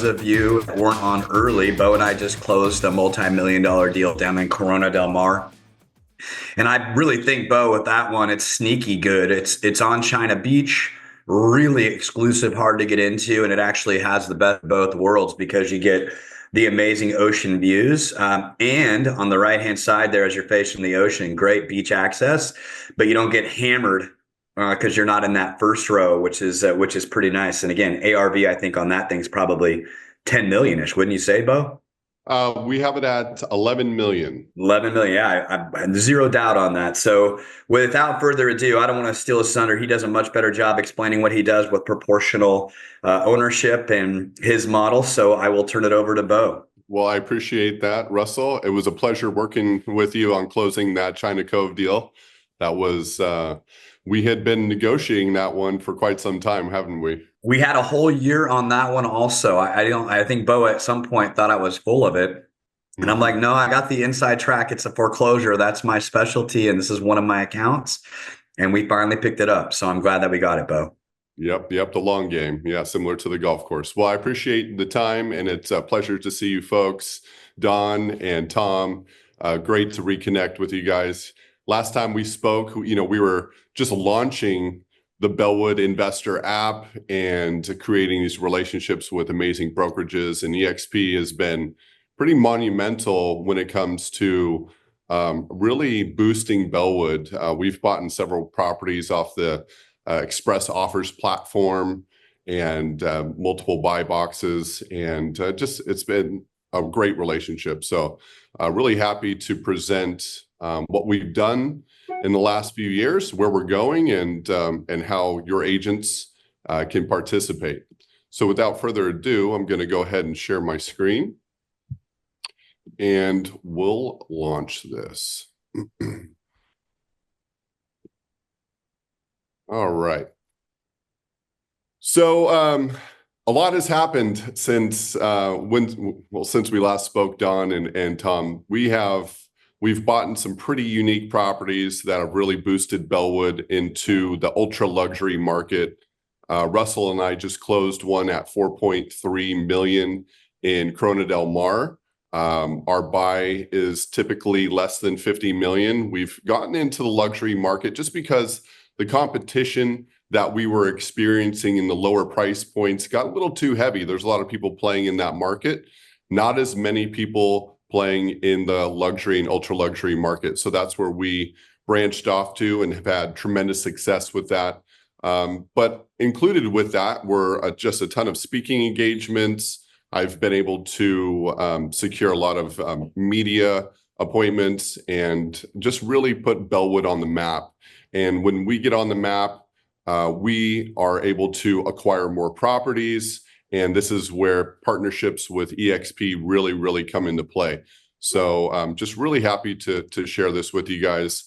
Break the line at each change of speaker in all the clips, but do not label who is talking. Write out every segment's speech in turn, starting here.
those of you that weren't on early, Bo and I just closed a multi-million-dollar deal down in Corona del Mar. And I really think, Bo, with that one, it's sneaky good. It's on China Beach, really exclusive, hard to get into, and it actually has the best of both worlds because you get the amazing ocean views. And on the right-hand side there, as you're facing the ocean, great beach access, but you don't get hammered because you're not in that first row, which is pretty nice. And again, ARV, I think on that thing's probably 10 million-ish, wouldn't you say, Bo?
We have it at 11 million.
11 million. Yeah, I zero doubt on that. So without further ado, I don't want to steal his thunder. He does a much better job explaining what he does with proportional ownership and his model. So I will turn it over to Bo.
Well, I appreciate that, Russell. It was a pleasure working with you on closing that China Cove deal. That was, we had been negotiating that one for quite some time, haven't we?
We had a whole year on that one also. I think Bo at some point thought I was full of it. And I'm like, no, I got the inside track. It's a foreclosure. That's my specialty. And this is one of my accounts. And we finally picked it up. So I'm glad that we got it, Bo.
Yep, the long game. Yeah, similar to the golf course. Well, I appreciate the time, and it's a pleasure to see you folks, Don and Tom. Great to reconnect with you guys. Last time we spoke, we were just launching the Bellwood Investor app and creating these relationships with amazing brokerages, and EXP has been pretty monumental when it comes to really boosting Bellwood. We've bought in several properties off the Express Offers platform and multiple buy boxes, and it's been a great relationship. So really happy to present what we've done in the last few years, where we're going, and how your agents can participate. So without further ado, I'm going to go ahead and share my screen, and we'll launch this. All right. So a lot has happened since since we last spoke, Don and Tom. We've bought in some pretty unique properties that have really boosted Bellwood into the ultra luxury market. Russell and I just closed one at 4.3 million in Corona del Mar. Our buy is typically less than 50 million. We've gotten into the luxury market just because the competition that we were experiencing in the lower price points got a little too heavy. There's a lot of people playing in that market, not as many people playing in the luxury and ultra luxury market. So that's where we branched off to and have had tremendous success with that. But included with that were just a ton of speaking engagements. I've been able to secure a lot of media appointments and just really put Bellwood on the map. And when we get on the map, we are able to acquire more properties. And this is where partnerships with EXP really, really come into play. So I'm just really happy to share this with you guys.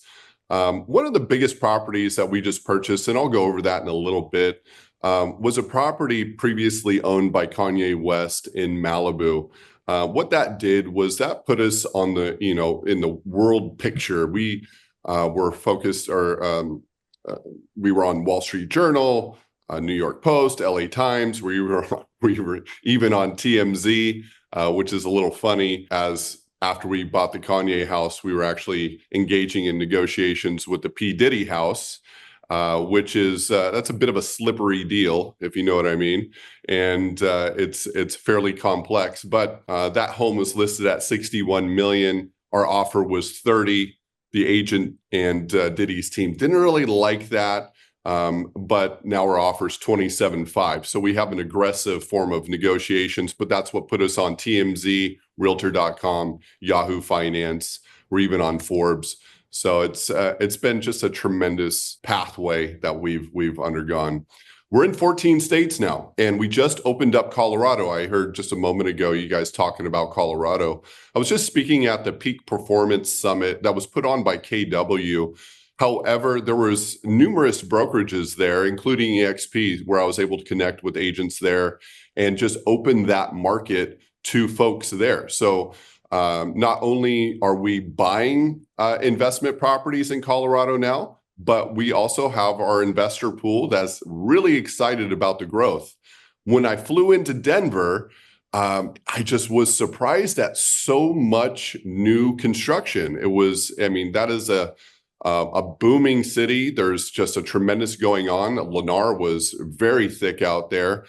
One of the biggest properties that we just purchased, and I'll go over that in a little bit, was a property previously owned by Kanye West in Malibu. What that did was that put us on the, in the world picture. We were focused, or we were on Wall Street Journal, New York Post, LA Times. We were even on TMZ, which is a little funny, as after we bought the Kanye house, we were actually engaging in negotiations with the P. Diddy house, which is that's a bit of a slippery deal, if you know what I mean. And it's fairly complex. But that home was listed at 61 million. Our offer was 30. The agent and Diddy's team didn't really like that, but now our offer is 27.5. So we have an aggressive form of negotiations, but that's what put us on TMZ, Realtor.com, Yahoo Finance. We're even on Forbes. So it's been just a tremendous pathway that we've undergone. We're in 14 states now, and we just opened up Colorado. I heard just a moment ago you guys talking about Colorado. I was just speaking at the Peak Performance Summit that was put on by KW. However, there was numerous brokerages there, including EXP, where I was able to connect with agents there and just open that market to folks there. So not only are we buying investment properties in Colorado now, but we also have our investor pool that's really excited about the growth. When I flew into Denver, I just was surprised at so much new construction. It was, I mean, that is a booming city. There's just a tremendous going on. Lennar was very thick out there.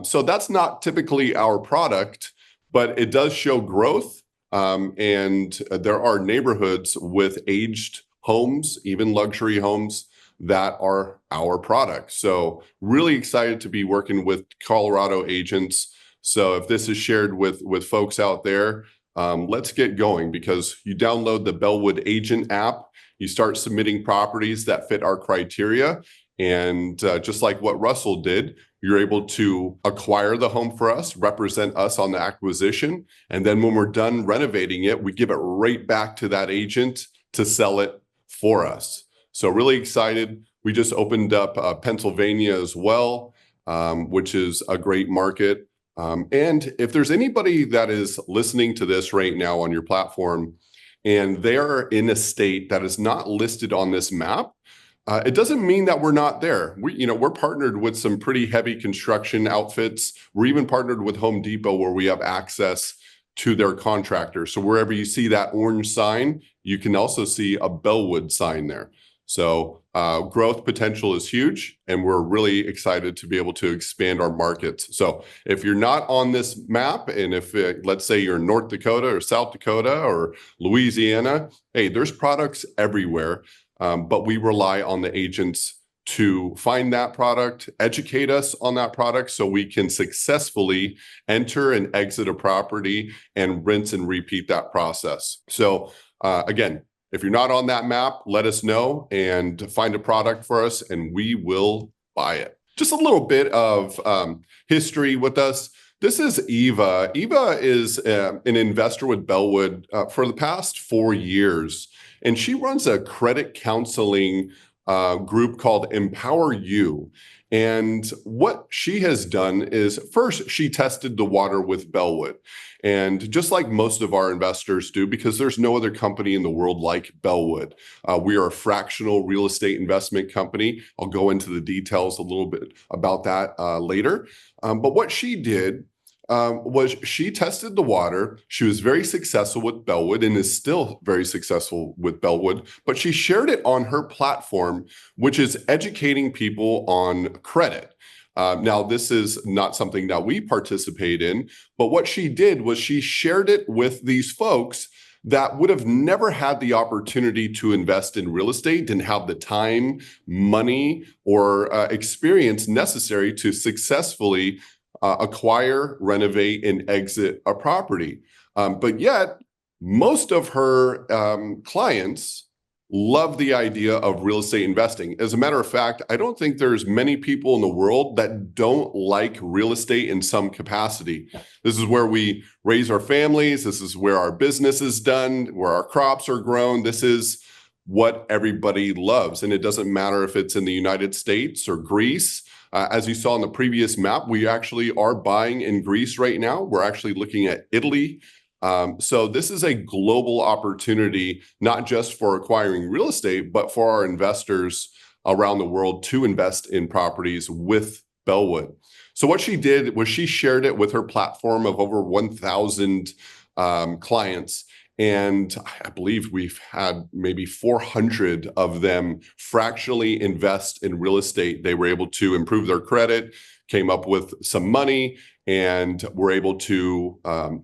So that's not typically our product, but it does show growth. And there are neighborhoods with aged homes, even luxury homes, that are our product. So really excited to be working with Colorado agents. So if this is shared with folks out there, let's get going, because you download the Bellwood Agent app, you start submitting properties that fit our criteria, and just like what Russell did, you're able to acquire the home for us, represent us on the acquisition, and then when we're done renovating it, we give it right back to that agent to sell it for us. So really excited. We just opened up Pennsylvania as well, which is a great market. And if there's anybody that is listening to this right now on your platform and they're in a state that is not listed on this map, it doesn't mean that we're not there. We're partnered with some pretty heavy construction outfits. We're even partnered with Home Depot, where we have access to their contractors. So wherever you see that orange sign, you can also see a Bellwood sign there. So growth potential is huge, and we're really excited to be able to expand our markets. So if you're not on this map, and if let's say you're in North Dakota or South Dakota or Louisiana, hey, there's products everywhere, but we rely on the agents to find that product, educate us on that product, so we can successfully enter and exit a property and rinse and repeat that process. So again, if you're not on that map, let us know and find a product for us, and we will buy it. Just a little bit of history with us. This is Eva. Eva is an investor with Bellwood for the past 4 years, and she runs a credit counseling group called Empower You. And what she has done is, first, she tested the water with Bellwood. And just like most of our investors do, because there's no other company in the world like Bellwood. We are a fractional real estate investment company. I'll go into the details a little bit about that later. But what she did was she tested the water. She was very successful with Bellwood and is still very successful with Bellwood, but she shared it on her platform, which is educating people on credit. Now, this is not something that we participate in, but what she did was she shared it with these folks that would have never had the opportunity to invest in real estate, didn't have the time, money, or experience necessary to successfully acquire, renovate, and exit a property. But yet, most of her clients love the idea of real estate investing. As a matter of fact, I don't think there's many people in the world that don't like real estate in some capacity. This is where we raise our families. This is where our business is done, where our crops are grown. This is what everybody loves. And it doesn't matter if it's in the United States or Greece. As you saw on the previous map, we actually are buying in Greece right now. We're actually looking at Italy. So this is a global opportunity, not just for acquiring real estate, but for our investors around the world to invest in properties with Bellwood. So what she did was she shared it with her platform of over 1,000 clients. And I believe we've had maybe 400 of them fractionally invest in real estate. They were able to improve their credit, came up with some money, and were able to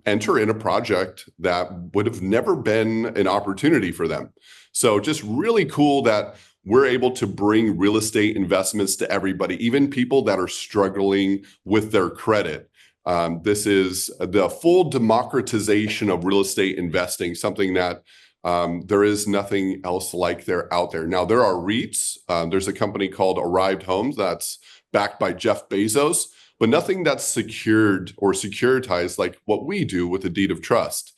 enter in a project that would have never been an opportunity for them. So just really cool that we're able to bring real estate investments to everybody, even people that are struggling with their credit. This is the full democratization of real estate investing, something that there is nothing else like out there. Now, there are REITs. There's a company called Arrived Homes that's backed by Jeff Bezos, but nothing that's secured or securitized like what we do with a deed of trust.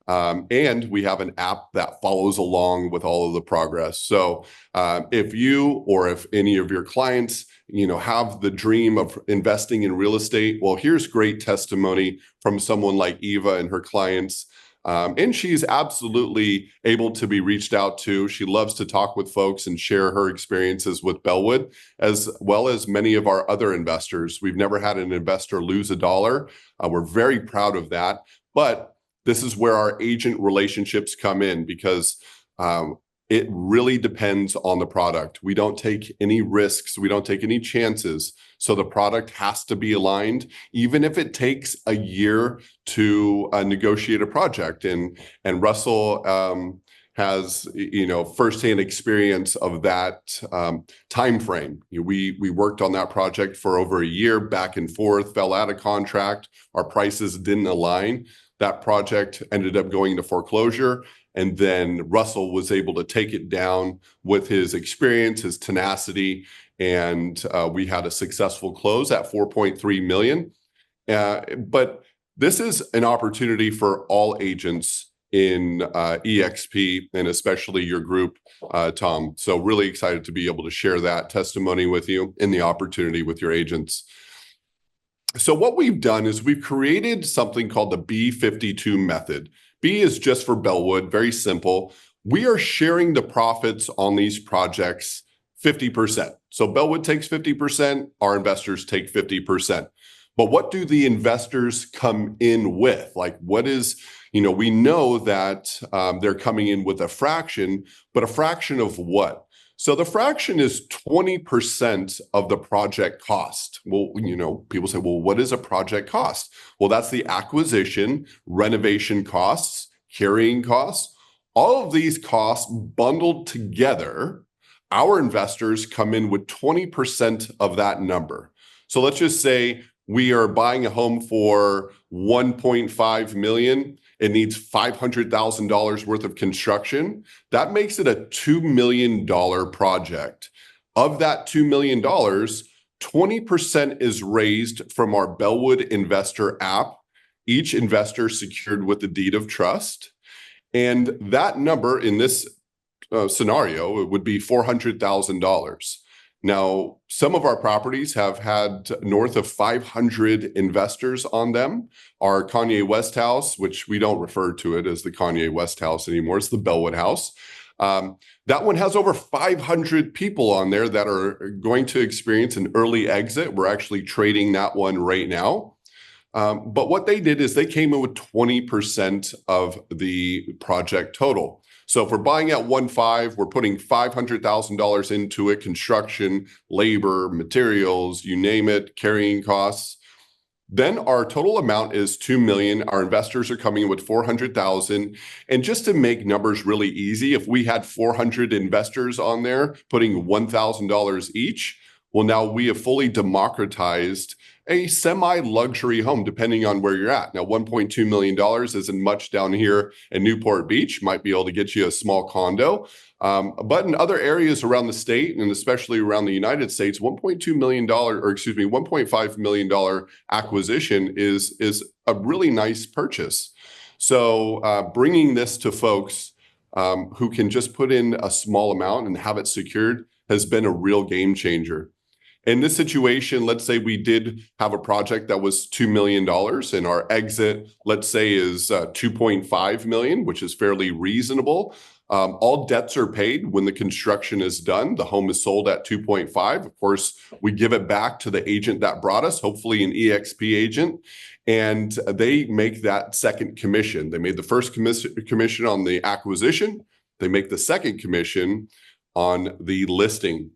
And we have an app that follows along with all of the progress. So if you or if any of your clients, have the dream of investing in real estate, well, here's great testimony from someone like Eva and her clients And she's absolutely able to be reached out to. She loves to talk with folks and share her experiences with Bellwood, as well as many of our other investors. We've never had an investor lose a dollar. We're very proud of that. But this is where our agent relationships come in, because it really depends on the product. We don't take any risks. We don't take any chances. So the product has to be aligned, even if it takes a year to negotiate a project. And Russell has, firsthand experience of that time frame. We worked on that project for over a year, back and forth, fell out of contract. Our prices didn't align. That project ended up going to foreclosure. And then Russell was able to take it down with his experience, his tenacity, and we had a successful close at 4.3 million. But this is an opportunity for all agents in EXP, and especially your group, Tom. So really excited to be able to share that testimony with you and the opportunity with your agents. So what we've done is we've created something called the B52 method. B is just for Bellwood, very simple. We are sharing the profits on these projects 50%. So Bellwood takes 50%, our investors take 50%. But what do the investors come in with? Like, what is, we know that they're coming in with a fraction, but a fraction of what? So the fraction is 20% of the project cost. Well, people say, well, what is a project cost? Well, that's the acquisition, renovation costs, carrying costs, all of these costs bundled together. Our investors come in with 20% of that number. So let's just say we are buying a home for 1.5 million. It needs $500,000 worth of construction. That makes it a $2 million project. Of that $2 million, 20% is raised from our Bellwood Investor app, each investor secured with the deed of trust. And that number in this scenario, it would be $400,000. Now, some of our properties have had north of 500 investors on them. Our Kanye West house, which we don't refer to it as the Kanye West house anymore, it's the Bellwood house. That one has over 500 people on there that are going to experience an early exit. We're actually trading that one right now. But what they did is they came in with 20% of the project total. So if we're buying at 1.5, we're putting $500,000 into it, construction, labor, materials, you name it, carrying costs. Then our total amount is 2 million. Our investors are coming in with 400,000. And just to make numbers really easy, if we had 400 investors on there putting $1,000 each, well, now we have fully democratized a semi-luxury home, depending on where you're at. Now, $1.2 million isn't much down here in Newport Beach. Might be able to get you a small condo. But in other areas around the state, and especially around the United States, $1.5 million acquisition is a really nice purchase. So bringing this to folks who can just put in a small amount and have it secured has been a real game changer. In this situation, let's say we did have a project that was $2 million and our exit, let's say, is $2.5 million, which is fairly reasonable. All debts are paid when the construction is done. The home is sold at 2.5. Of course, we give it back to the agent that brought us, hopefully an EXP agent, and they make that second commission. They made the first commission on the acquisition. They make the second commission on the listing.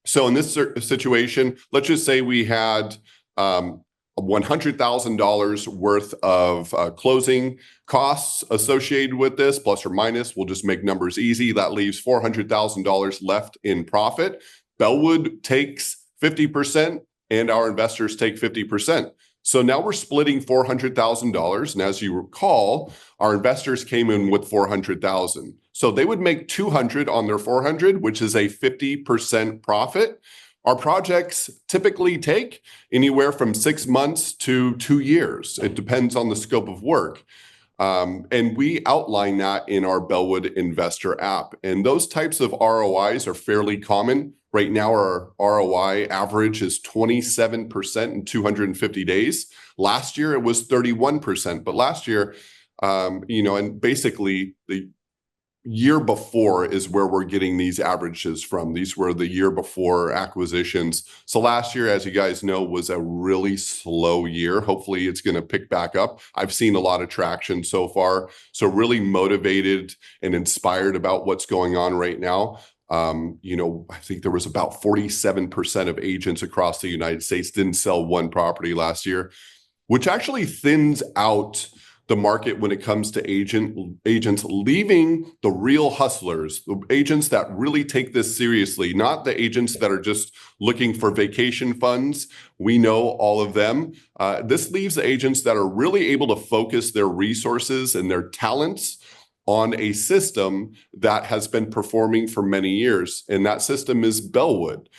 So in this situation, let's just say we had $100,000 worth of closing costs associated with this, plus or minus. We'll just make numbers easy. That leaves $400,000 left in profit. Bellwood takes 50% and our investors take 50%. So now we're splitting $400,000. And as you recall, our investors came in with $400,000. So they would make $200 on their $400, which is a 50% profit. Our projects typically take anywhere from 6 months to 2 years. It depends on the scope of work. And we outline that in our Bellwood Investor app. And those types of ROIs are fairly common. Right now, our ROI average is 27% in 250 days. Last year, it was 31%. But last year, And basically the year before is where we're getting these averages from. These were the year before acquisitions. So last year, as you guys know, was a really slow year. Hopefully it's going to pick back up. I've seen a lot of traction so far. So really motivated and inspired about what's going on right now. I think there was about 47% of agents across the United States didn't sell one property last year, which actually thins out the market when it comes to agents leaving the real hustlers, the agents that really take this seriously, not the agents that are just looking for vacation funds. We know all of them. This leaves the agents that are really able to focus their resources and their talents on a system that has been performing for many years. And that system is Bellwood.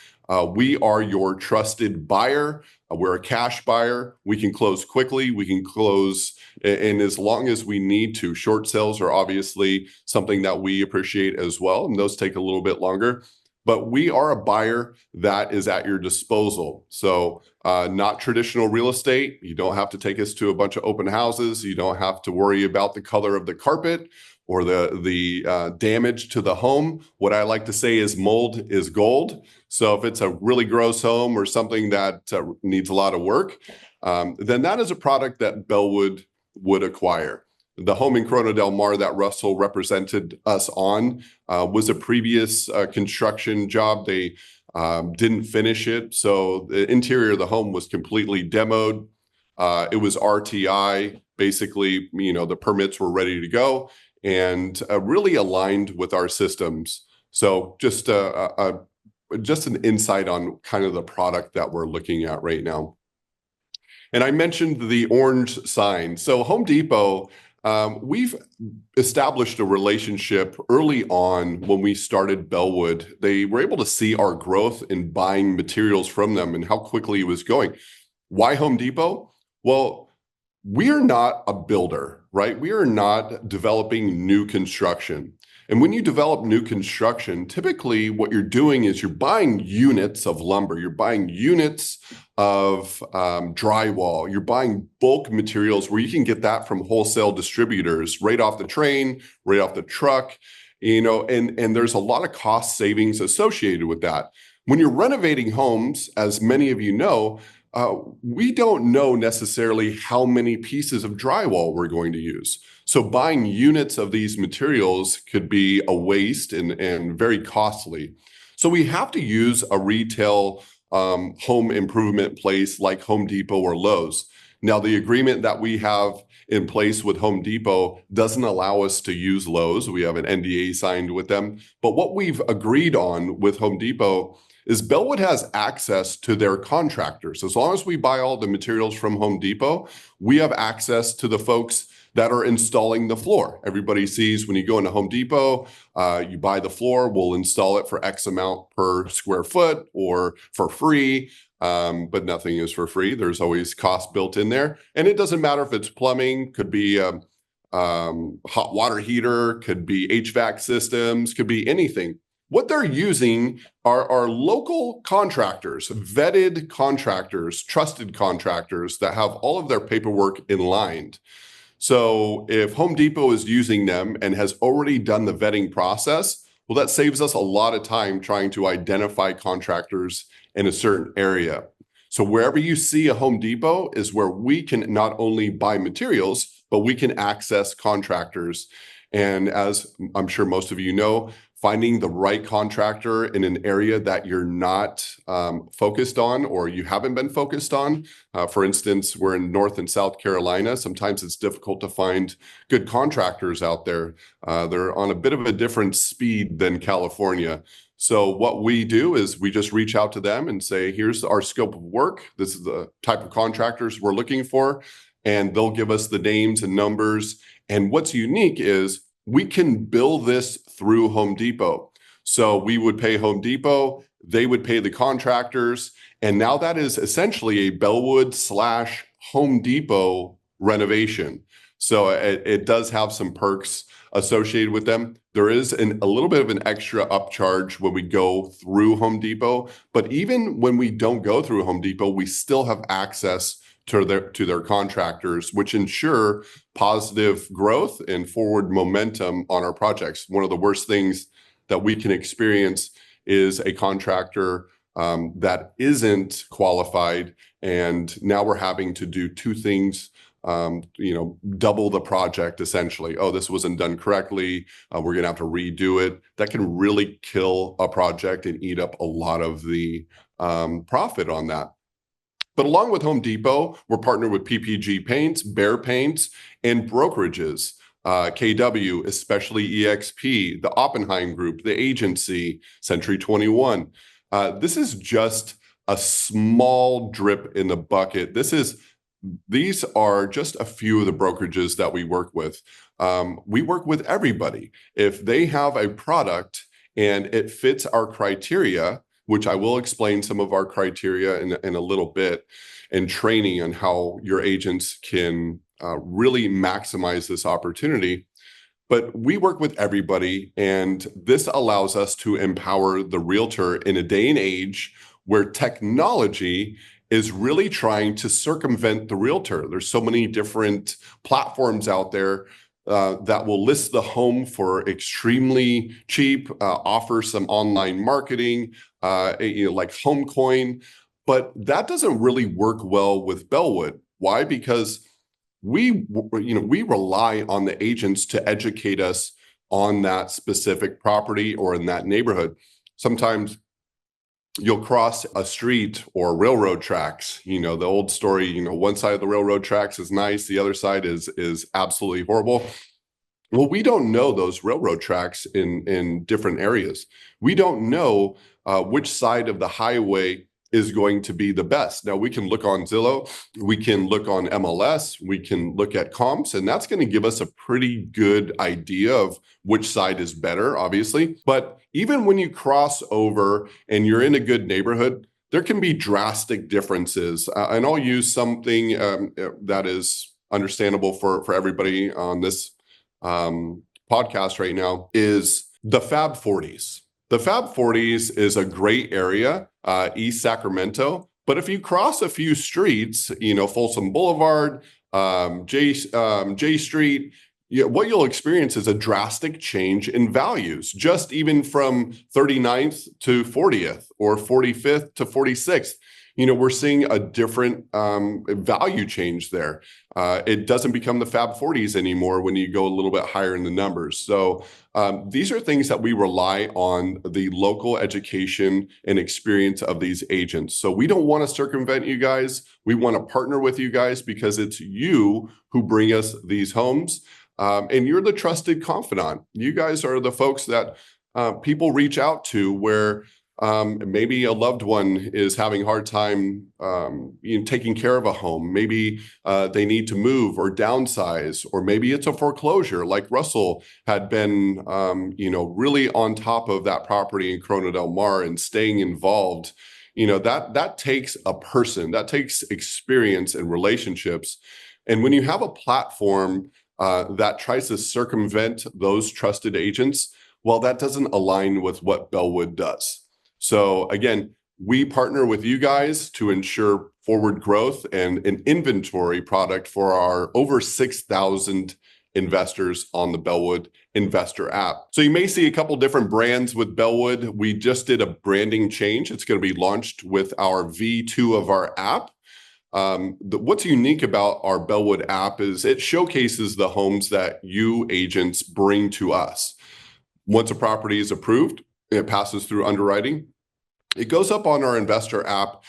We are your trusted buyer. We're a cash buyer. We can close quickly. We can close and as long as we need to. Short sales are obviously something that we appreciate as well, and those take a little bit longer. But we are a buyer that is at your disposal. So not traditional real estate. You don't have to take us to a bunch of open houses. You don't have to worry about the color of the carpet or the damage to the home. What I like to say is mold is gold. So if it's a really gross home or something that needs a lot of work, then that is a product that Bellwood would acquire. The home in Corona Del Mar that Russell represented us on was a previous construction job. They didn't finish it. So the interior of the home was completely demoed. It was RTI. Basically, the permits were ready to go and really aligned with our systems. So just an insight on kind of the product that we're looking at right now. And I mentioned the orange sign. So Home Depot, we've established a relationship early on when we started Bellwood. They were able to see our growth in buying materials from them and how quickly it was going. Why Home Depot? Well, we are not a builder, right? We are not developing new construction. And when you develop new construction, typically what you're doing is you're buying units of lumber, you're buying units of drywall, you're buying bulk materials where you can get that from wholesale distributors right off the train, right off the truck, and there's a lot of cost savings associated with that. When you're renovating homes, as many of you know, we don't know necessarily how many pieces of drywall we're going to use. So buying units of these materials could be a waste and very costly. So we have to use a retail home improvement place like Home Depot or Lowe's. Now, the agreement that we have in place with Home Depot doesn't allow us to use Lowe's. We have an NDA signed with them. But what we've agreed on with Home Depot is Bellwood has access to their contractors. As long as we buy all the materials from Home Depot, we have access to the folks that are installing the floor. Everybody sees when you go into Home Depot, you buy the floor, we'll install it for X amount per square foot or for free, but nothing is for free. There's always cost built in there. And it doesn't matter if it's plumbing, could be hot water heater, could be HVAC systems, could be anything. What they're using are local contractors, vetted contractors, trusted contractors that have all of their paperwork in line. So if Home Depot is using them and has already done the vetting process, well, that saves us a lot of time trying to identify contractors in a certain area. So wherever you see a Home Depot is where we can not only buy materials, but we can access contractors. And as I'm sure most of you know, finding the right contractor in an area that you're not focused on or you haven't been focused on. For instance, we're in North and South Carolina. Sometimes it's difficult to find good contractors out there. They're on a bit of a different speed than California. So what we do is we just reach out to them and say, here's our scope of work. This is the type of contractors we're looking for. And they'll give us the names and numbers. And what's unique is we can bill this through Home Depot. So we would pay Home Depot, they would pay the contractors. And now that is essentially a Bellwood / Home Depot renovation. So it does have some perks associated with them. There is a little bit of an extra upcharge when we go through Home Depot, but even when we don't go through Home Depot, we still have access to their contractors, which ensure positive growth and forward momentum on our projects. One of the worst things that we can experience is a contractor that isn't qualified, and now we're having to do two things, double the project essentially. Oh, this wasn't done correctly. We're going to have to redo it. That can really kill a project and eat up a lot of the profit on that. But along with Home Depot, we're partnered with PPG Paints, Behr Paints, and brokerages, KW, especially EXP, the Oppenheim Group, the Agency, Century 21. This is just a small drip in the bucket. These are just a few of the brokerages that we work with. We work with everybody. If they have a product and it fits our criteria, which I will explain some of our criteria in a little bit, and training on how your agents can really maximize this opportunity. But we work with everybody, and this allows us to empower the realtor in a day and age where technology is really trying to circumvent the realtor. There's so many different platforms out there that will list the home for extremely cheap, offer some online marketing, like HomeCoin, but that doesn't really work well with Bellwood. Why? Because we rely on the agents to educate us on that specific property or in that neighborhood. Sometimes you'll cross a street or railroad tracks, the old story, one side of the railroad tracks is nice, the other side is absolutely horrible. Well, we don't know those railroad tracks in different areas. We don't know which side of the highway is going to be the best. Now, we can look on Zillow, we can look on MLS, we can look at comps, and that's going to give us a pretty good idea of which side is better, obviously. But even when you cross over and you're in a good neighborhood, there can be drastic differences. And I'll use something that is understandable for everybody on this podcast right now, is the Fab 40s. The Fab 40s is a great area, East Sacramento. But if you cross a few streets, Folsom Boulevard, J Street, what you'll experience is a drastic change in values, just even from 39th to 40th or 45th to 46th. We're seeing a different value change there. It doesn't become the Fab 40s anymore when you go a little bit higher in the numbers. So these are things that we rely on the local education and experience of these agents. So we don't want to circumvent you guys. We want to partner with you guys because it's you who bring us these homes. And you're the trusted confidant. You guys are the folks that people reach out to where maybe a loved one is having a hard time taking care of a home. Maybe they need to move or downsize, or maybe it's a foreclosure like Russell had been really on top of that property in Corona Del Mar and staying involved. That takes a person, that takes experience and relationships. And when you have a platform that tries to circumvent those trusted agents, well, that doesn't align with what Bellwood does. So again, we partner with you guys to ensure forward growth and an inventory product for our over 6,000 investors on the Bellwood Investor app. So you may see a couple different brands with Bellwood. We just did a branding change. It's going to be launched with our V2 of our app. What's unique about our Bellwood app is it showcases the homes that you agents bring to us. Once a property is approved, it passes through underwriting. It goes up on our investor app,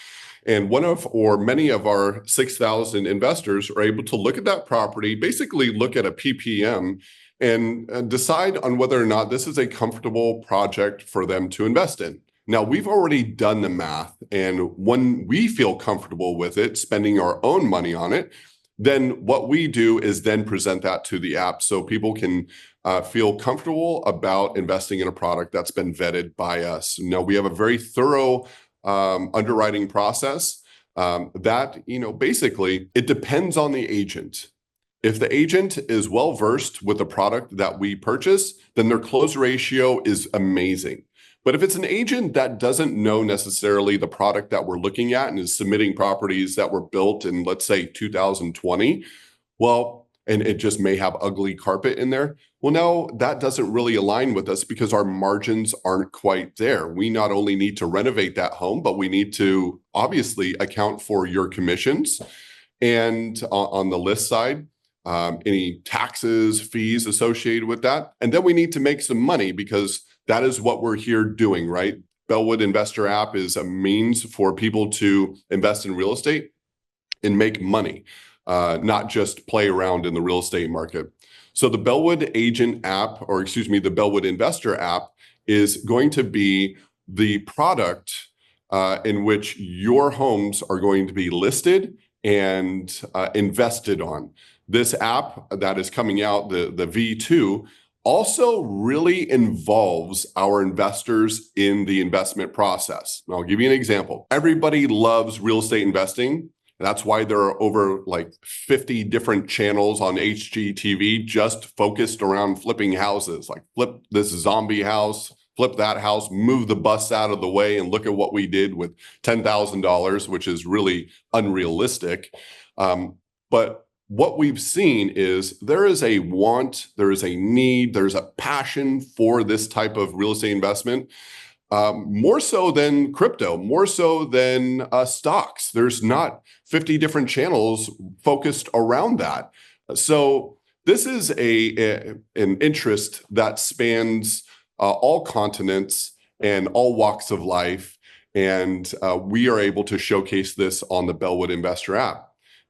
and many of our 6,000 investors are able to look at that property, basically look at a PPM, and decide on whether or not this is a comfortable project for them to invest in. Now, we've already done the math, and when we feel comfortable with it, spending our own money on it, then what we do is then present that to the app so people can feel comfortable about investing in a product that's been vetted by us. Now, we have a very thorough underwriting process that, basically it depends on the agent. If the agent is well-versed with the product that we purchase, then their close ratio is amazing. But if it's an agent that doesn't know necessarily the product that we're looking at and is submitting properties that were built in, let's say, 2020, well, and it just may have ugly carpet in there. Well, no, that doesn't really align with us because our margins aren't quite there. We not only need to renovate that home, but we need to obviously account for your commissions and on the list side, any taxes, fees associated with that. And then we need to make some money because that is what we're here doing, right? Bellwood Investor App is a means for people to invest in real estate and make money, not just play around in the real estate market. So the Bellwood Agent app, or excuse me, the Bellwood Investor app is going to be the product in which your homes are going to be listed and invested on. This app that is coming out, the V2, also really involves our investors in the investment process. And I'll give you an example. Everybody loves real estate investing. That's why there are over like 50 different channels on HGTV just focused around flipping houses, like flip this zombie house, flip that house, move the bus out of the way, and look at what we did with $10,000, which is really unrealistic. But what we've seen is there is a want, there is a need, there's a passion for this type of real estate investment, more so than crypto, more so than stocks. There's not 50 different channels focused around that. So this is an interest that spans all continents and all walks of life. And we are able to showcase this on the Bellwood Investor app.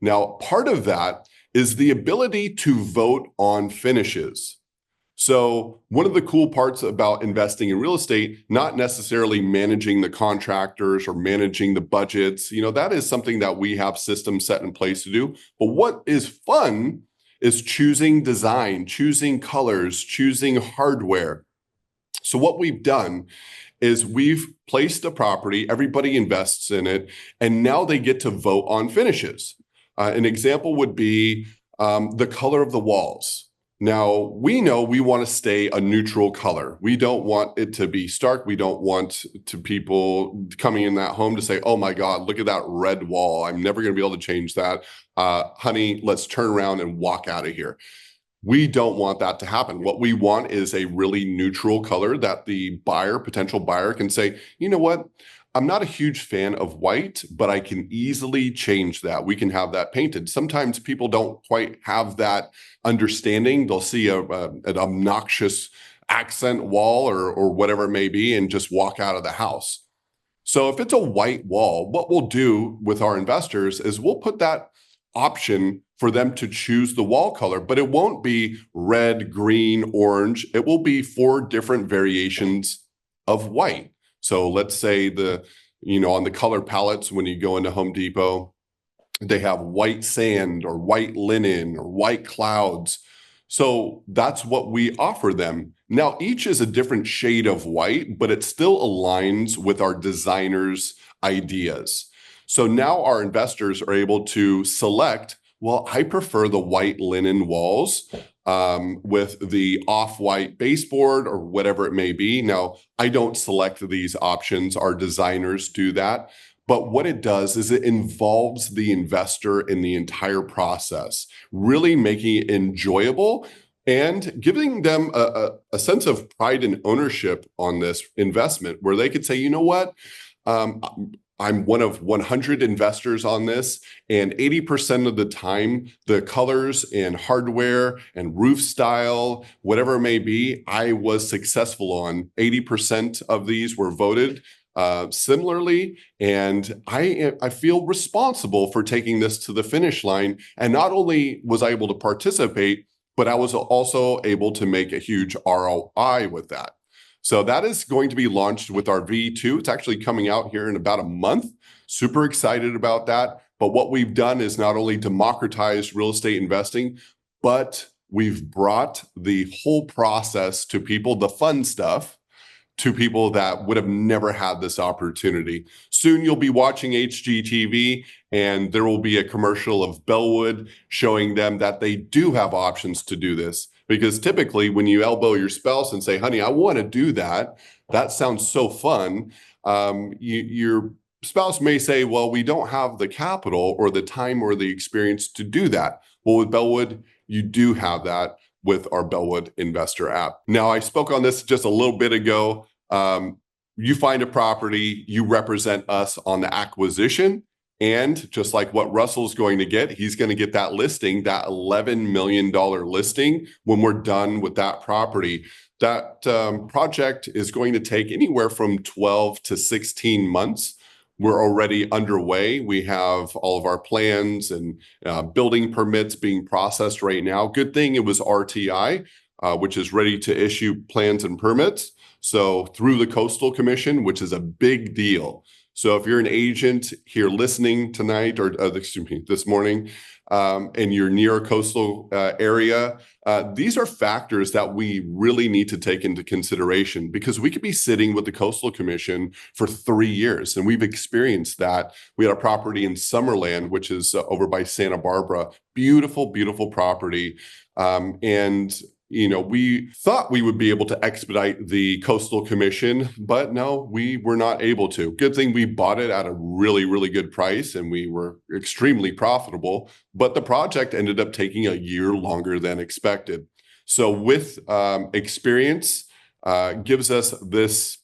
Now, part of that is the ability to vote on finishes. So one of the cool parts about investing in real estate, not necessarily managing the contractors or managing the budgets, that is something that we have systems set in place to do. But what is fun is choosing design, choosing colors, choosing hardware. So what we've done is we've placed a property, everybody invests in it, and now they get to vote on finishes. An example would be the color of the walls. Now, we know we want to stay a neutral color. We don't want it to be stark. We don't want to people coming in that home to say, oh my God, look at that red wall. I'm never going to be able to change that. Honey, let's turn around and walk out of here. We don't want that to happen. What we want is a really neutral color that the potential buyer can say, you know what? I'm not a huge fan of white, but I can easily change that. We can have that painted. Sometimes people don't quite have that understanding. They'll see an obnoxious accent wall or whatever it may be and just walk out of the house. So if it's a white wall, what we'll do with our investors is we'll put that option for them to choose the wall color, but it won't be red, green, orange. It will be 4 different variations of white. So let's say on the color palettes, when you go into Home Depot, they have white sand or white linen or white clouds. So that's what we offer them. Now, each is a different shade of white, but it still aligns with our designers' ideas. So now our investors are able to select, well, I prefer the white linen walls with the off-white baseboard or whatever it may be. Now, I don't select these options. Our designers do that. But what it does is it involves the investor in the entire process, really making it enjoyable and giving them a sense of pride and ownership on this investment where they could say, you know what? I'm one of 100 investors on this, and 80% of the time, the colors and hardware and roof style, whatever it may be, I was successful on. 80% of these were voted similarly, and I feel responsible for taking this to the finish line. And not only was I able to participate, but I was also able to make a huge ROI with that. So that is going to be launched with our V2. It's actually coming out here in about a month. Super excited about that. But what we've done is not only democratize real estate investing, but we've brought the whole process to people, the fun stuff, to people that would have never had this opportunity. Soon you'll be watching HGTV and there will be a commercial of Bellwood showing them that they do have options to do this. Because typically when you elbow your spouse and say, honey, I want to do that, that sounds so fun. Your spouse may say, well, we don't have the capital or the time or the experience to do that. Well, with Bellwood, you do have that with our Bellwood Investor app. Now, I spoke on this just a little bit ago. You find a property, you represent us on the acquisition. And just like what Russell's going to get, he's going to get that listing, that $11 million listing when we're done with that property. That project is going to take anywhere from 12 to 16 months. We're already underway. We have all of our plans and building permits being processed right now. Good thing it was RTI, which is ready to issue plans and permits. So through the Coastal Commission, which is a big deal. So if you're an agent here listening tonight, or excuse me, this morning, and you're near a coastal area, these are factors that we really need to take into consideration, because we could be sitting with the Coastal Commission for 3 years, and we've experienced that. We had a property in Summerland, which is over by Santa Barbara, beautiful, beautiful property, and we thought we would be able to expedite the Coastal Commission, but no, we were not able to. Good thing we bought it at a really, really good price, and we were extremely profitable, but the project ended up taking a year longer than expected. So with experience, gives us this,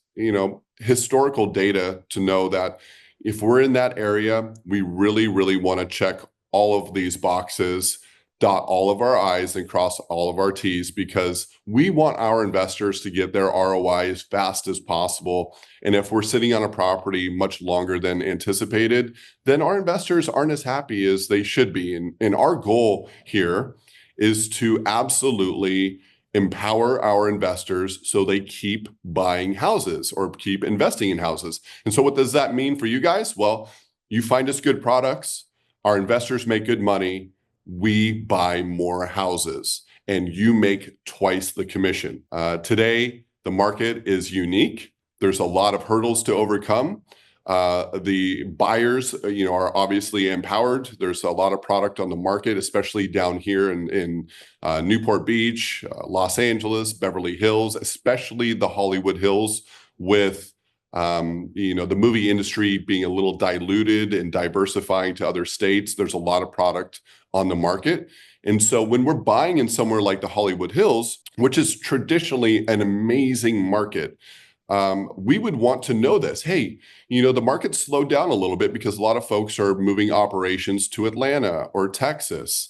historical data to know that if we're in that area, we really, really want to check all of these boxes, dot all of our I's and cross all of our T's, because we want our investors to get their ROI as fast as possible. And if we're sitting on a property much longer than anticipated, then our investors aren't as happy as they should be. And our goal here is to absolutely empower our investors so they keep buying houses or keep investing in houses. And so what does that mean for you guys? Well, you find us good products, our investors make good money, we buy more houses, and you make twice the commission. Today, the market is unique. There's a lot of hurdles to overcome. The buyers, are obviously empowered. There's a lot of product on the market, especially down here in Newport Beach, Los Angeles, Beverly Hills, especially the Hollywood Hills, with the movie industry being a little diluted and diversifying to other states. There's a lot of product on the market. And so when we're buying in somewhere like the Hollywood Hills, which is traditionally an amazing market, we would want to know this. Hey, the market slowed down a little bit because a lot of folks are moving operations to Atlanta or Texas,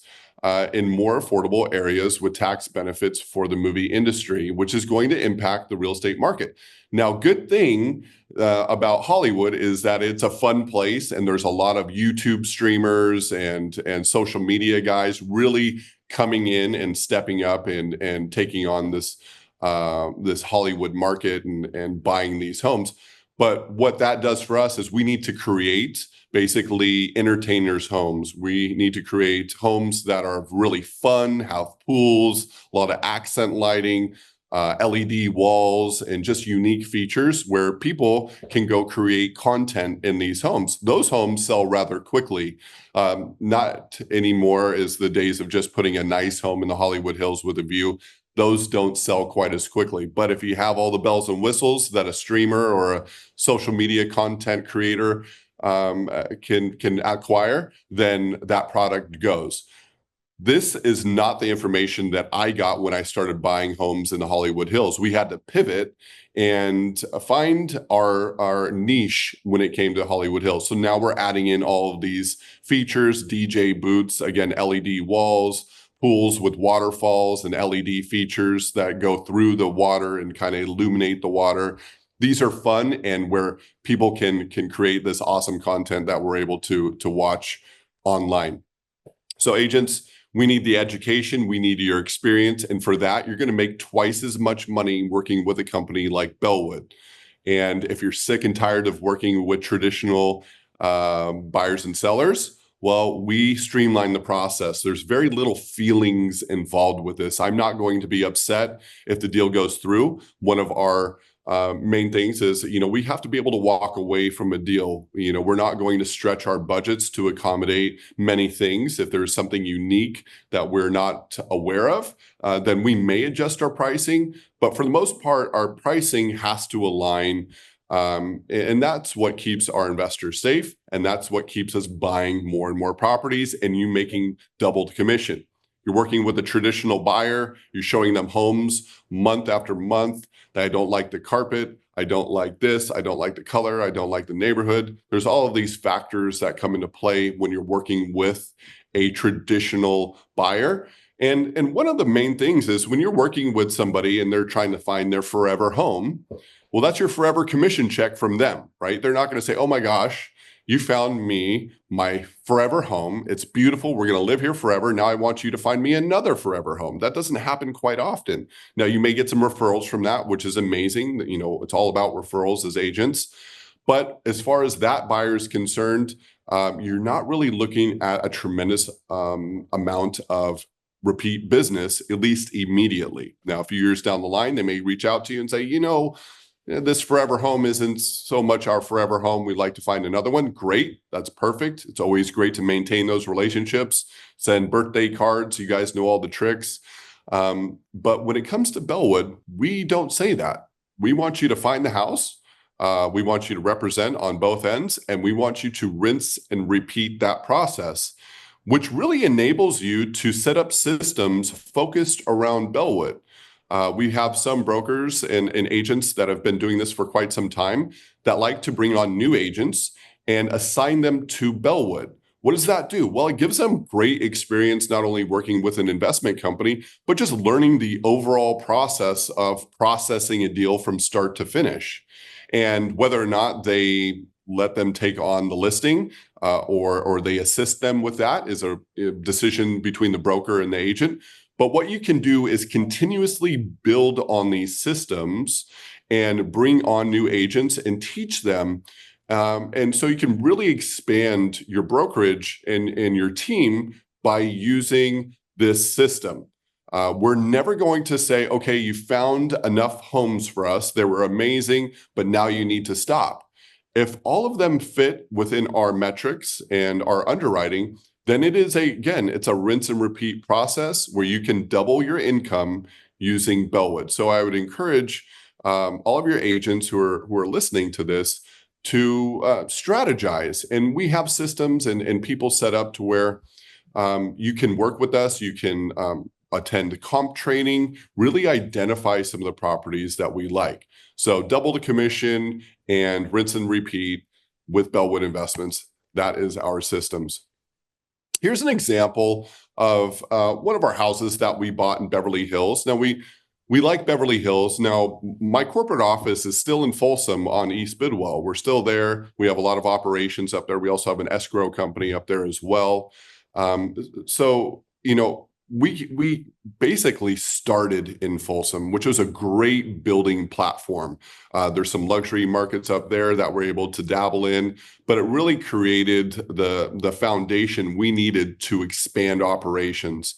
in more affordable areas with tax benefits for the movie industry, which is going to impact the real estate market. Now, good thing about Hollywood is that it's a fun place, and there's a lot of YouTube streamers and social media guys really coming in and stepping up and taking on this Hollywood market and buying these homes. But what that does for us is we need to create basically entertainers' homes. We need to create homes that are really fun, have pools, a lot of accent lighting, LED walls, and just unique features where people can go create content in these homes. Those homes sell rather quickly. Not anymore as the days of just putting a nice home in the Hollywood Hills with a view. Those don't sell quite as quickly. But if you have all the bells and whistles that a streamer or a social media content creator can acquire, then that product goes. This is not the information that I got when I started buying homes in the Hollywood Hills. We had to pivot and find our niche when it came to Hollywood Hills. So now we're adding in all of these features, DJ booths, again, LED walls, pools with waterfalls and LED features that go through the water and kind of illuminate the water. These are fun, and where people can create this awesome content that we're able to watch online. So agents, we need the education, we need your experience, and for that, you're going to make twice as much money working with a company like Bellwood. And if you're sick and tired of working with traditional buyers and sellers, well, we streamline the process. There's very little feelings involved with this. I'm not going to be upset if the deal goes through. One of our main things is, we have to be able to walk away from a deal. We're not going to stretch our budgets to accommodate many things. If there's something unique that we're not aware of, then we may adjust our pricing. But for the most part, our pricing has to align. And that's what keeps our investors safe. And that's what keeps us buying more and more properties and you making double the commission. You're working with a traditional buyer. You're showing them homes month after month. I don't like the carpet. I don't like this. I don't like the color. I don't like the neighborhood. There's all of these factors that come into play when you're working with a traditional buyer. And one of the main things is when you're working with somebody and they're trying to find their forever home, well, that's your forever commission check from them, right? They're not going to say, oh my gosh, you found me my forever home. It's beautiful. We're going to live here forever. Now I want you to find me another forever home. That doesn't happen quite often. Now you may get some referrals from that, which is amazing. It's all about referrals as agents. But as far as that buyer is concerned, you're not really looking at a tremendous amount of repeat business, at least immediately. Now, a few years down the line, they may reach out to you and say, this forever home isn't so much our forever home. We'd like to find another one. Great. That's perfect. It's always great to maintain those relationships, send birthday cards. You guys know all the tricks. But when it comes to Bellwood, we don't say that. We want you to find the house. We want you to represent on both ends, and we want you to rinse and repeat that process, which really enables you to set up systems focused around Bellwood. We have some brokers and agents that have been doing this for quite some time that like to bring on new agents and assign them to Bellwood. What does that do? Well, it gives them great experience, not only working with an investment company, but just learning the overall process of processing a deal from start to finish. And whether or not they let them take on the listing or they assist them with that is a decision between the broker and the agent. But what you can do is continuously build on these systems and bring on new agents and teach them. And so you can really expand your brokerage and your team by using this system. We're never going to say, okay, you found enough homes for us. They were amazing, but now you need to stop. If all of them fit within our metrics and our underwriting, then it's a rinse and repeat process where you can double your income using Bellwood. So I would encourage all of your agents who are listening to this to strategize. And we have systems and people set up to where you can work with us. You can attend comp training, really identify some of the properties that we like. So double the commission and rinse and repeat with Bellwood Investments. That is our systems. Here's an example of one of our houses that we bought in Beverly Hills. Now, we like Beverly Hills. Now, my corporate office is still in Folsom on East Bidwell. We're still there. We have a lot of operations up there. We also have an escrow company up there as well. We basically started in Folsom, which was a great building platform. There's some luxury markets up there that we're able to dabble in, but it really created the foundation we needed to expand operations.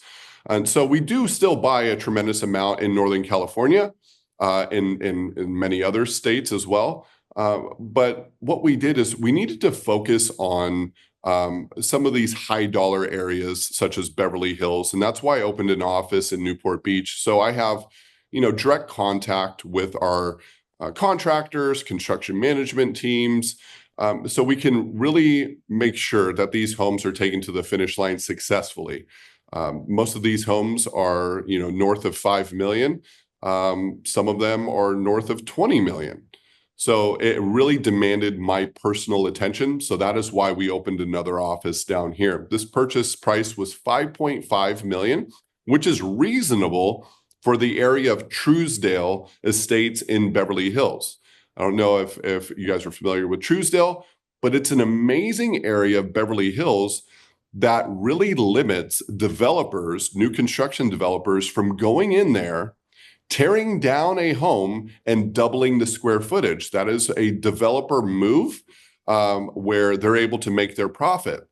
And so we do still buy a tremendous amount in Northern California, in many other states as well. But what we did is we needed to focus on some of these high dollar areas such as Beverly Hills. And that's why I opened an office in Newport Beach. So I have, direct contact with our contractors, construction management teams. So we can really make sure that these homes are taken to the finish line successfully. Most of these homes are, north of 5 million. Some of them are north of 20 million. So it really demanded my personal attention. So that is why we opened another office down here. This purchase price was $5.5 million, which is reasonable for the area of Truesdale Estates in Beverly Hills. I don't know if you guys are familiar with Truesdale, but it's an amazing area of Beverly Hills that really limits developers, new construction developers, from going in there, tearing down a home and doubling the square footage. That is a developer move where they're able to make their profit.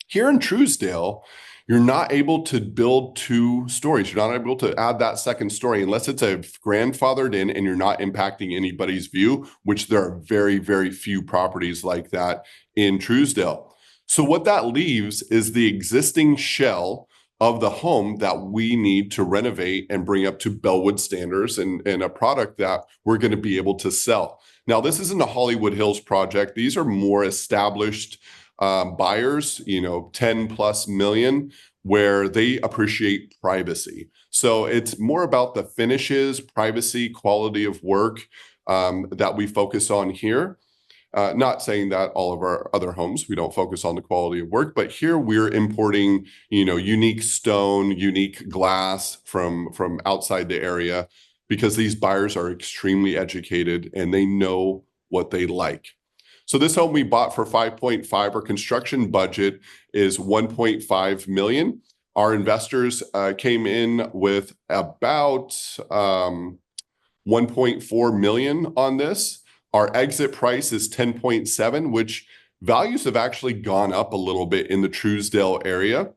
Here in Truesdale, you're not able to build 2 stories. You're not able to add that second story unless it's a grandfathered in and you're not impacting anybody's view, which there are very, very few properties like that in Truesdale. So what that leaves is the existing shell of the home that we need to renovate and bring up to Bellwood standards and a product that we're going to be able to sell. Now, this isn't a Hollywood Hills project. These are more established buyers, 10 plus million, where they appreciate privacy. So it's more about the finishes, privacy, quality of work that we focus on here. Not saying that all of our other homes, we don't focus on the quality of work, but here we're importing, unique stone, unique glass from outside the area, because these buyers are extremely educated and they know what they like. So this home we bought for 5.5, our construction budget is 1.5 million. Our investors came in with about 1.4 million on this. Our exit price is 10.7, which values have actually gone up a little bit in the Truesdale area.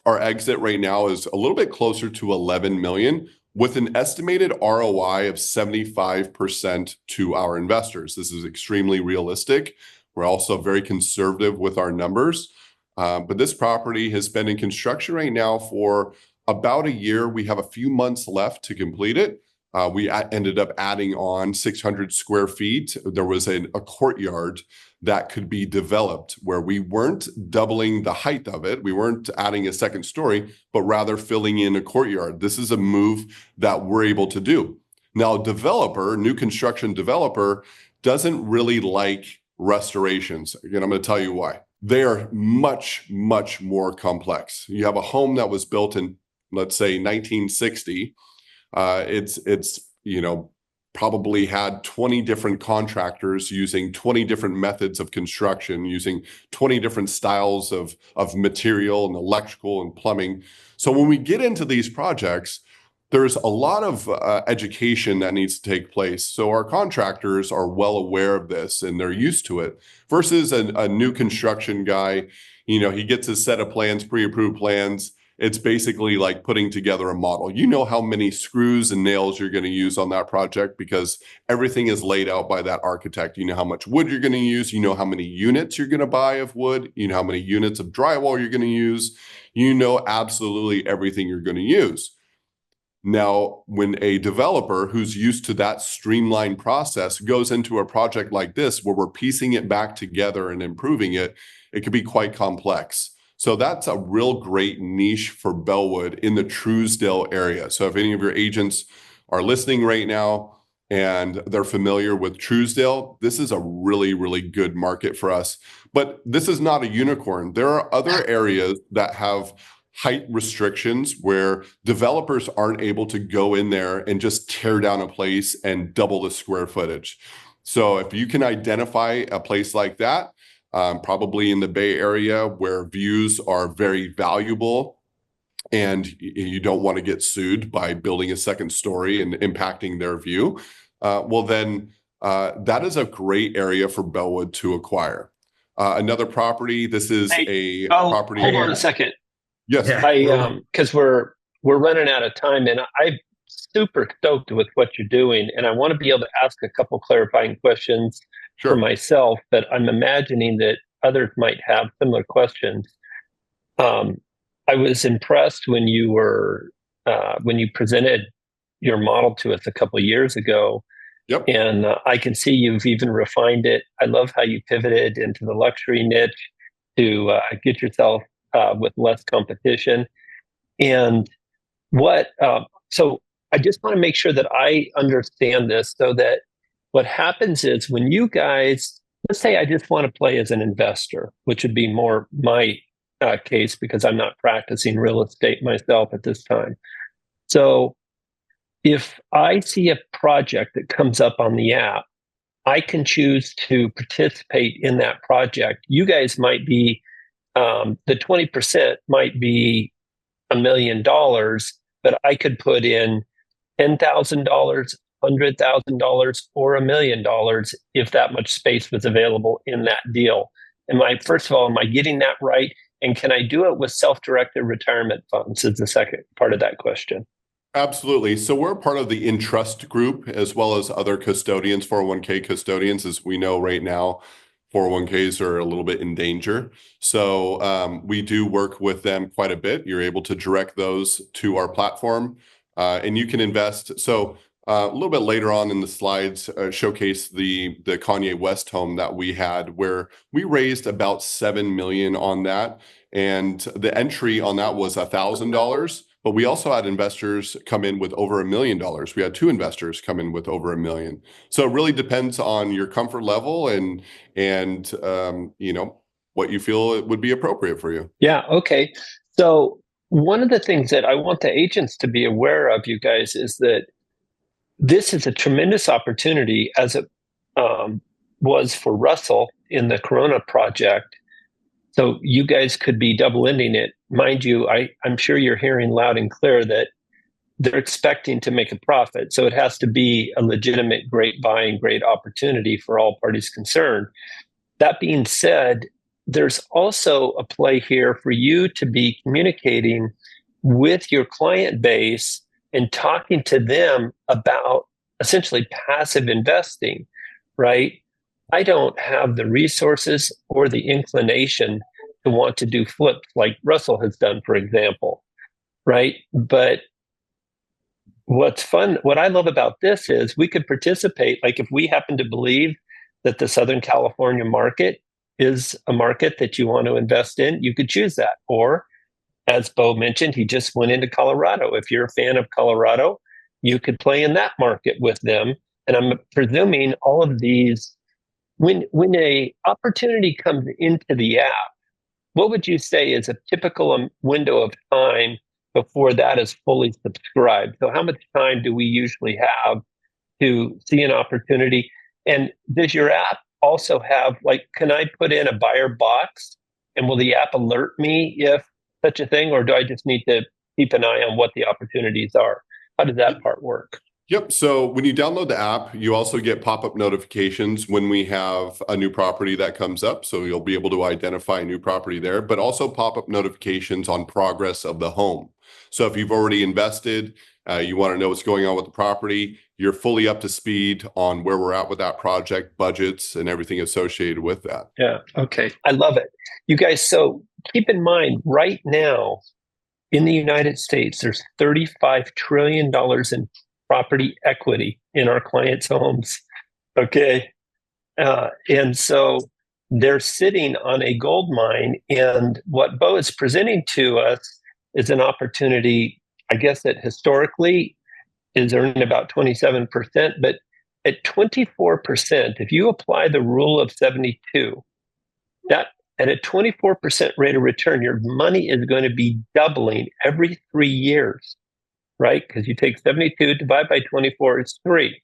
Our exit right now is a little bit closer to 11 million with an estimated ROI of 75% to our investors. This is extremely realistic. We're also very conservative with our numbers. But this property has been in construction right now for about a year. We have a few months left to complete it. We ended up adding on 600 square feet. There was a courtyard that could be developed where we weren't doubling the height of it. We weren't adding a second story, but rather filling in a courtyard. This is a move that we're able to do. Now, new construction developer doesn't really like restorations. Again, I'm going to tell you why. They are much, much more complex. You have a home that was built in, let's say, 1960. It's probably had 20 different contractors using 20 different methods of construction, using 20 different styles of material and electrical and plumbing. So when we get into these projects, there's a lot of education that needs to take place. So our contractors are well aware of this and they're used to it versus a new construction guy. He gets his set of plans, pre-approved plans. It's basically like putting together a model. You know how many screws and nails you're going to use on that project because everything is laid out by that architect. You know how much wood you're going to use. You know how many units you're going to buy of wood. You know how many units of drywall you're going to use. You know absolutely everything you're going to use. Now, when a developer who's used to that streamlined process goes into a project like this, where we're piecing it back together and improving it, it can be quite complex. So that's a real great niche for Bellwood in the Truesdale area. So if any of your agents are listening right now and they're familiar with Truesdale, this is a really, really good market for us. But this is not a unicorn. There are other areas that have height restrictions where developers aren't able to go in there and just tear down a place and double the square footage. So if you can identify a place like that, probably in the Bay Area where views are very valuable and you don't want to get sued by building a second story and impacting their view, then that is a great area for Bellwood to acquire. Another property, this is property.
Hold on a second.
Yes.
Because we're running out of time, and I'm super stoked with what you're doing, and I want to be able to ask a couple clarifying questions for myself, but I'm imagining that others might have similar questions. I was impressed when you presented your model to us a couple of years ago.
Yep.
And I can see you've even refined it. I love how you pivoted into the luxury niche to get yourself with less competition. And so I just want to make sure that I understand this, so that what happens is when you guys, let's say I just want to play as an investor, which would be more my case because I'm not practicing real estate myself at this time. So if I see a project that comes up on the app, I can choose to participate in that project. You guys might be, the 20% might be $1 million, but I could put in $10,000, $100,000, or $1 million if that much space was available in that deal. First of all, am I getting that right? And can I do it with self-directed retirement funds is the second part of that question.
Absolutely. So we're part of the Entrust group as well as other custodians, 401k custodians. As we know right now, 401ks are a little bit in danger. So we do work with them quite a bit. You're able to direct those to our platform and you can invest. So a little bit later on in the slides showcase the Kanye West home that we had, where we raised about 7 million on that. And the entry on that was $1,000. But we also had investors come in with over $1 million. We had 2 investors come in with over $1 million. So it really depends on your comfort level and you know, what you feel it would be appropriate for you.
Yeah. Okay. So one of the things that I want the agents to be aware of, you guys, is that this is a tremendous opportunity, as it was for Russell in the Corona project. So you guys could be double ending it. Mind you, I'm sure you're hearing loud and clear that they're expecting to make a profit. So it has to be a legitimate, great buy and great opportunity for all parties concerned. That being said, there's also a play here for you to be communicating with your client base and talking to them about essentially passive investing, right? I don't have the resources or the inclination to want to do flips like Russell has done, for example, right? But what's fun, what I love about this is we could participate. Like if we happen to believe that the Southern California market is a market that you want to invest in, you could choose that. Or as Bo mentioned, he just went into Colorado. If you're a fan of Colorado, you could play in that market with them. And I'm presuming all of these, when a opportunity comes into the app, what would you say is a typical window of time before that is fully subscribed? So how much time do we usually have to see an opportunity? And does your app also have, like, can I put in a buyer box and will the app alert me if such a thing, or do I just need to keep an eye on what the opportunities are? How does that part work?
Yep. So when you download the app, you also get pop-up notifications when we have a new property that comes up. So you'll be able to identify a new property there, but also pop-up notifications on progress of the home. So if you've already invested, you want to know what's going on with the property, you're fully up to speed on where we're at with that project, budgets, and everything associated with that.
Yeah. Okay. I love it. You guys, so keep in mind right now in the United States, there's $35 trillion in property equity in our clients' homes. Okay. And so they're sitting on a gold mine. And what Bo is presenting to us is an opportunity, I guess, that historically is earning about 27%. But at 24%, if you apply the rule of 72, that at a 24% rate of return, your money is going to be doubling every 3 years. Right? Because you take 72, divide by 24, it's 3.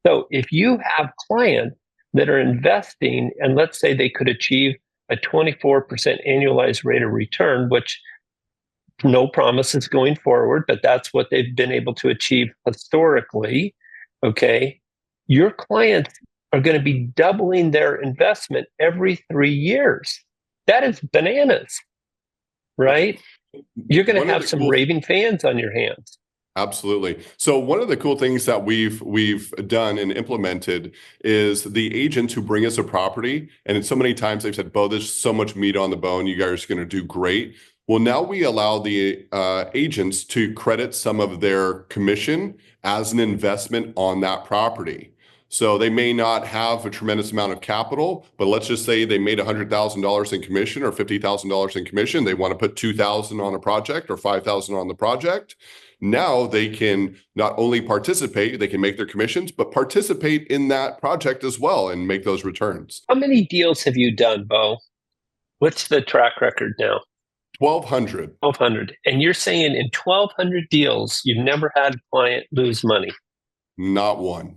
So if you have clients that are investing, and let's say they could achieve a 24% annualized rate of return, which no promises going forward, but that's what they've been able to achieve historically, okay, your clients are going to be doubling their investment every 3 years. That is bananas, right? You're going to have some raving fans on your hands.
Absolutely. So one of the cool things that we've done and implemented is the agents who bring us a property, and so many times they've said, "Bo, there's so much meat on the bone. You guys are going to do great." Well, now we allow the agents to credit some of their commission as an investment on that property. So they may not have a tremendous amount of capital, but let's just say they made $100,000 in commission or $50,000 in commission. They want to put $2,000 on a project or $5,000 on the project. Now they can not only participate, they can make their commissions, but participate in that project as well and make those returns.
How many deals have you done, Bo? What's the track record now?
1,200.
1,200. And you're saying in 1,200 deals, you've never had a client lose money?
Not one.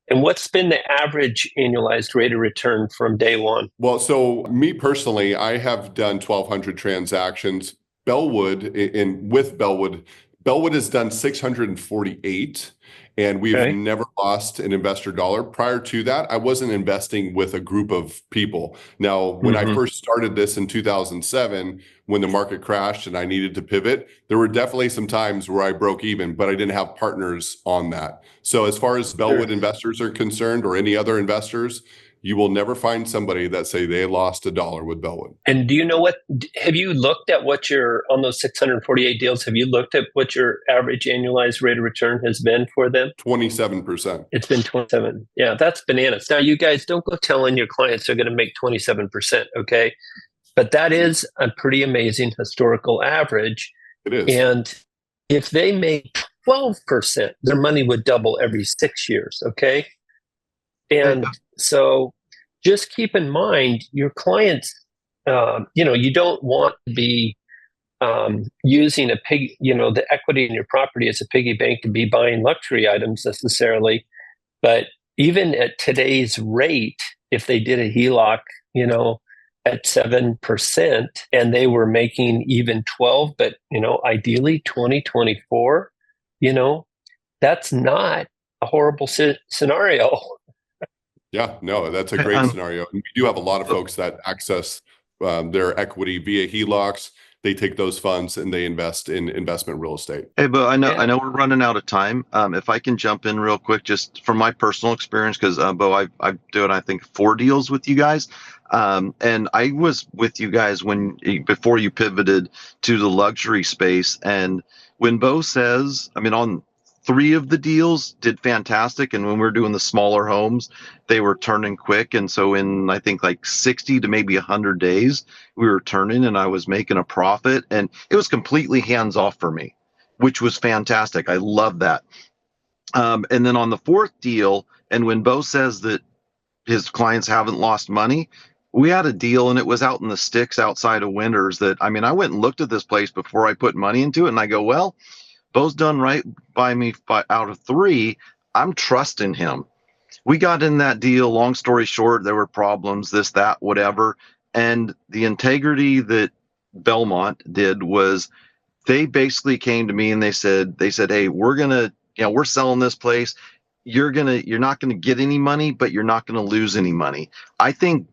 And what's been the average annualized rate of return from day one?
Well, so me personally, I have done 1,200 transactions. Bellwood has done 648. And we've
Okay.
never lost an investor dollar. Prior to that, I wasn't investing with a group of people. Now, when I first started this in 2007, when the market crashed and I needed to pivot, there were definitely some times where I broke even, but I didn't have partners on that. So as far as Bellwood investors are concerned, or any other investors, you will never find somebody that say they lost a dollar with Bellwood.
And do you know have you looked at what on those 648 deals, have you looked at what your average annualized rate of return has been for them?
27%.
It's been 27. Yeah, that's bananas. Now, you guys don't go telling your clients they're going to make 27%, okay? But that is a pretty amazing historical average.
It is.
And if they make 12%, their money would double every 6 years, okay? And so just keep in mind your clients, you don't want to be using the equity in your property as a piggy bank to be buying luxury items necessarily. But even at today's rate, if they did a HELOC, at 7% and they were making even 12, but, ideally 2024, that's not a horrible scenario.
Yeah, no, that's a great scenario. And we do have a lot of folks that access their equity via HELOCs. They take those funds and they invest in investment real estate.
Hey, Bo, I know we're running out of time. If I can jump in real quick, just from my personal experience, because Bo, I've done, I think, 4 deals with you guys. And I was with you guys before you pivoted to the luxury space. And when Bo says, on 3 of the deals did fantastic. And when we were doing the smaller homes, they were turning quick. And so in, I think, like 60 to maybe 100 days, we were turning and I was making a profit. And it was completely hands off for me, which was fantastic. I love that. And then on the 4th deal, and when Bo says that his clients haven't lost money, we had a deal and it was out in the sticks outside of Winters that, I went and looked at this place before I put money into it. And I go, well, Bo's done right by me out of 3. I'm trusting him. We got in that deal. Long story short, there were problems, this, that, whatever. And the integrity that Belmont did was they basically came to me and they said, hey, we're selling this place. You're not gonna get any money, but you're not gonna lose any money. I think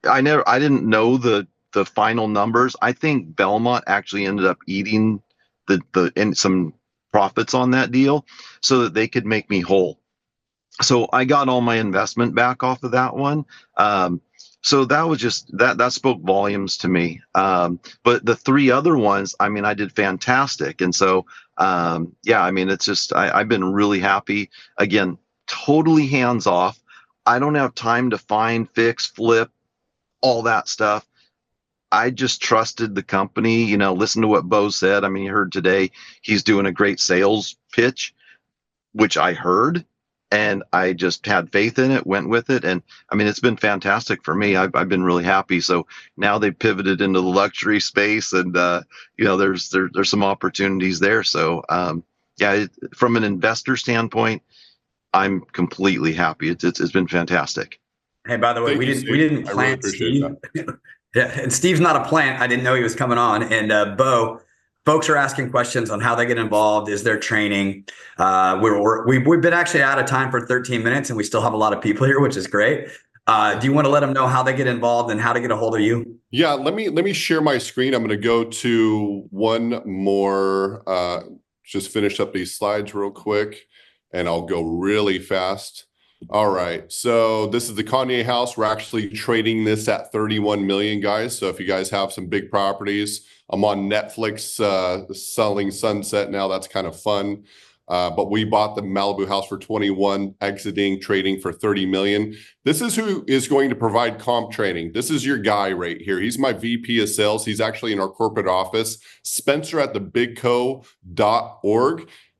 I didn't know the final numbers. I think Belmont actually ended up eating and some profits on that deal so that they could make me whole. So I got all my investment back off of that one. So that was just that spoke volumes to me. But the 3 other ones, I did fantastic. And so, it's just, I've been really happy. Again, totally hands off. I don't have time to find, fix, flip, all that stuff. I just trusted the company, listen to what Bo said. You heard today he's doing a great sales pitch, which I heard, and I just had faith in it, went with it. And it's been fantastic for me. I've been really happy. So now they pivoted into the luxury space and, there's some opportunities there. So, from an investor standpoint, I'm completely happy. It's been fantastic.
Hey, by the way, we didn't plant Steve. Yeah, and Steve's not a plant. I didn't know he was coming on. And Bo, folks are asking questions on how they get involved. Is there training? We've been actually out of time for 13 minutes, and we still have a lot of people here, which is great. Do you want to let them know how they get involved and how to get a hold of you?
Yeah, let me share my screen. I'm going to go to one more. Just finish up these slides real quick, and I'll go really fast. All right, so this is the Kanye house. We're actually trading this at 31 million, guys. So if you guys have some big properties, I'm on Netflix selling Sunset now. That's kind of fun. But we bought the Malibu house for 21, exiting, trading for 30 million. This is who is going to provide comp training. This is your guy right here. He's my VP of sales. He's actually in our corporate office, Spencer at thebigco.org.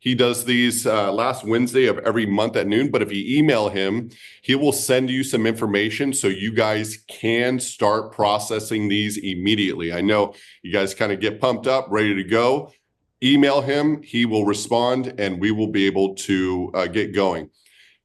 He does these last Wednesday of every month at noon. But if you email him, he will send you some information so you guys can start processing these immediately. I know you guys kind of get pumped up, ready to go. Email him. He will respond, and we will be able to get going.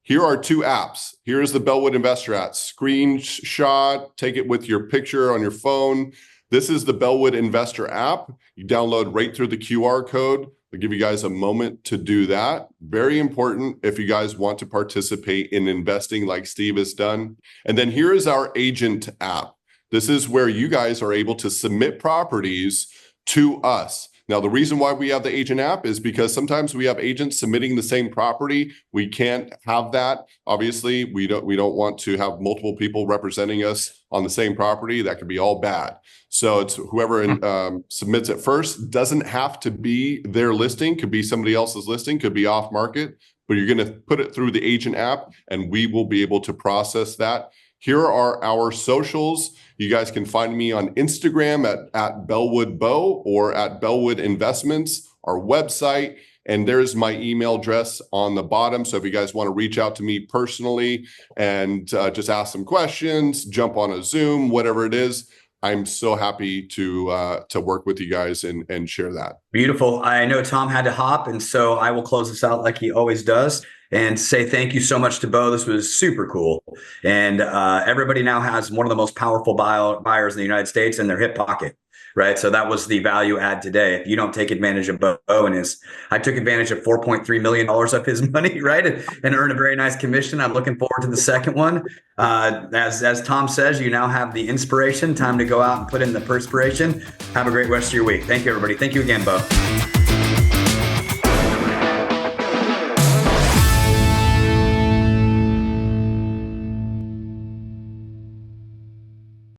Here are 2 apps. Here's the Bellwood Investor app. Screenshot, take it with your picture on your phone. This is the Bellwood Investor app. You download right through the QR code. I'll give you guys a moment to do that. Very important if you guys want to participate in investing like Steve has done. And then here is our agent app. This is where you guys are able to submit properties to us. Now, the reason why we have the agent app is because sometimes we have agents submitting the same property. We can't have that. Obviously, we don't want to have multiple people representing us on the same property. That could be all bad. So it's whoever submits it first. Doesn't have to be their listing. Could be somebody else's listing. Could be off market. But you're going to put it through the agent app, and we will be able to process that. Here are our socials. You guys can find me on Instagram at Bellwood Bow or at Bellwood Investments, our website, and there's my email address on the bottom. So if you guys want to reach out to me personally and just ask some questions, jump on a Zoom, whatever it is, I'm so happy to work with you guys and share that.
Beautiful. I know Tom had to hop, and so I will close this out like he always does and say thank you so much to Bo. This was super cool. And everybody now has one of the most powerful buyers in the United States in their hip pocket, right? So that was the value add today. If you don't take advantage of Bo and I took advantage of $4.3 million of his money, right? And earned a very nice commission. I'm looking forward to the second one. As Tom says, you now have the inspiration. Time to go out and put in the perspiration. Have a great rest of your week. Thank you, everybody. Thank you again, Bo.